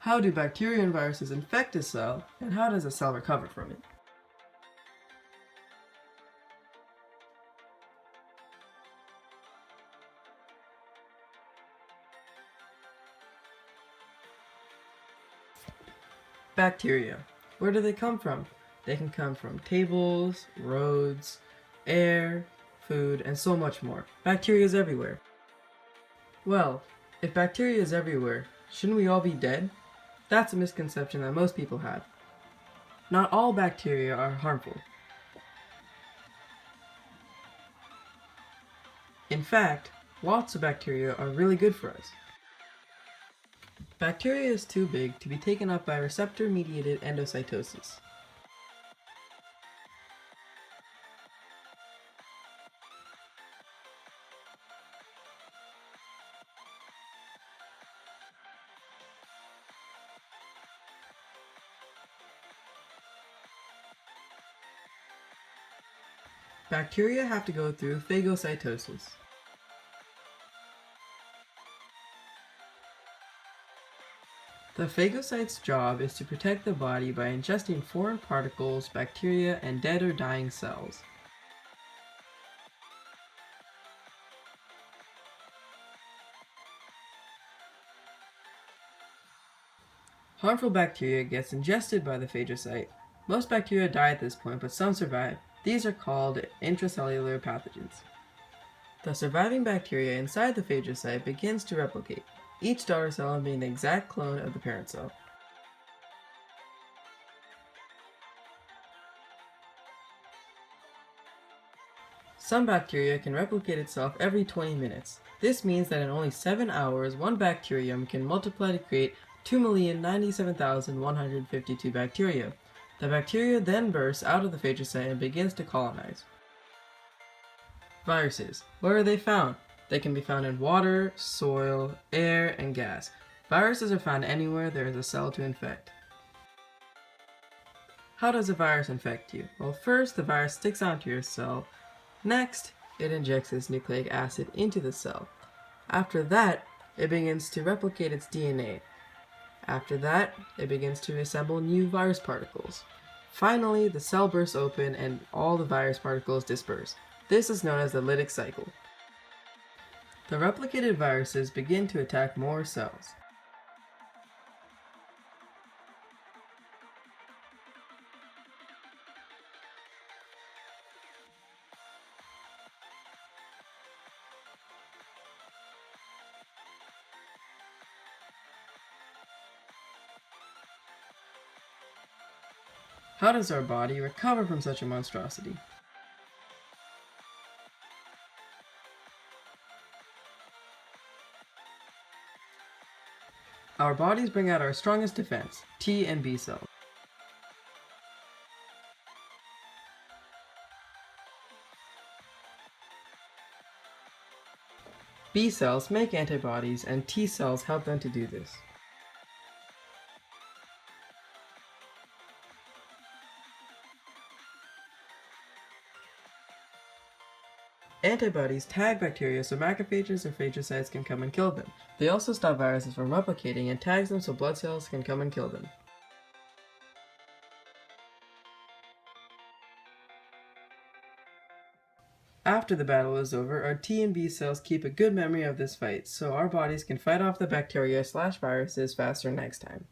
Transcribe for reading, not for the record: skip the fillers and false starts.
How do bacteria and viruses infect a cell, and how does a cell recover from it? Bacteria. Where do they come from? They can come from tables, roads, air, food, and so much more. Bacteria is everywhere. Well, if bacteria is everywhere, shouldn't we all be dead? That's a misconception that most people have. Not all bacteria are harmful. In fact, lots of bacteria are really good for us. Bacteria is too big to be taken up by receptor-mediated endocytosis. Bacteria have to go through phagocytosis. The phagocyte's job is to protect the body by ingesting foreign particles, bacteria, and dead or dying cells. Harmful bacteria gets ingested by the phagocyte. Most bacteria die at this point, but some survive. These are called intracellular pathogens. The surviving bacteria inside the phagocyte begins to replicate, each daughter cell being the exact clone of the parent cell. Some bacteria can replicate itself every 20 minutes. This means that in only 7 hours, one bacterium can multiply to create 2,097,152 bacteria. The bacteria then bursts out of the phagocyte and begins to colonize. Viruses. Where are they found? They can be found in water, soil, air, and gas. Viruses are found anywhere there is a cell to infect. How does a virus infect you? Well, first the virus sticks onto your cell. Next, it injects its nucleic acid into the cell. After that, it begins to replicate its DNA. After that, it begins to assemble new virus particles. Finally, the cell bursts open and all the virus particles disperse. This is known as the lytic cycle. The replicated viruses begin to attack more cells. How does our body recover from such a monstrosity? Our bodies bring out our strongest defense, T and B cells. B cells make antibodies and T cells help them to do this. Antibodies tag bacteria so macrophages or phagocytes can come and kill them. They also stop viruses from replicating and tags them so blood cells can come and kill them. After the battle is over, our T and B cells keep a good memory of this fight, so our bodies can fight off the bacteria/viruses faster next time.